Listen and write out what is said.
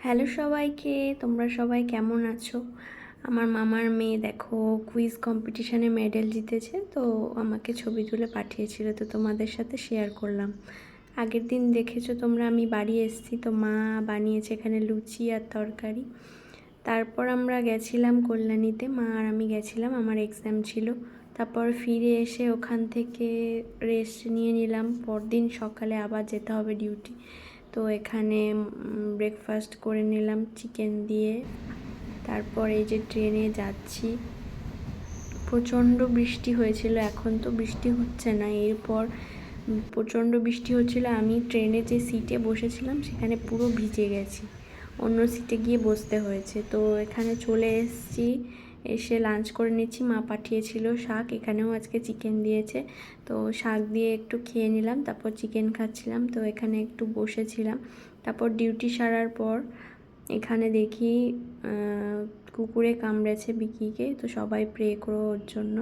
Hello সবাইকে, তোমরা সবাই কেমন আছো? আমার মামার মেয়ে দেখো কুইজ কম্পিটিশানে মেডেল জিতেছে, তো আমাকে ছবি তুলে পাঠিয়েছিল, তো তোমাদের সাথে শেয়ার করলাম। আগের দিন দেখেছো তোমরা, আমি বাড়ি এসেছি, তো মা বানিয়েছে এখানে লুচি আর তরকারি। তারপর আমরা গেছিলাম কল্যাণীতে, মা আর আমি গেছিলাম, আমার এক্সাম ছিল। তারপর ফিরে এসে ওখান থেকে রেস্ট নিয়ে নিলাম, পরদিন সকালে আবার যেতে হবে ডিউটি। তো এখানে ব্রেকফাস্ট করে নিলাম চিকেন দিয়ে। তারপর এই যে ট্রেনে যাচ্ছি, প্রচণ্ড বৃষ্টি হয়েছিল, এখন তো বৃষ্টি হচ্ছে না। এরপর প্রচণ্ড বৃষ্টি হচ্ছিল, আমি ট্রেনে যে সিটে বসেছিলাম সেখানে পুরো ভিজে গেছি, অন্য সিটে গিয়ে বসতে হয়েছে। তো এখানে চলে এসেছি, এসে লাঞ্চ করে নিচ্ছি। মা পাঠিয়েছিল শাক, এখানেও আজকে চিকেন দিয়েছে, তো শাক দিয়ে একটু খেয়ে নিলাম, তারপর চিকেন খাচ্ছিলাম। তো এখানে একটু বসেছিলাম। তারপর ডিউটি সারার পর এখানে দেখি কুকুরে কামড়েছে বিকিকে, তো সবাই প্রে করো ওর জন্য।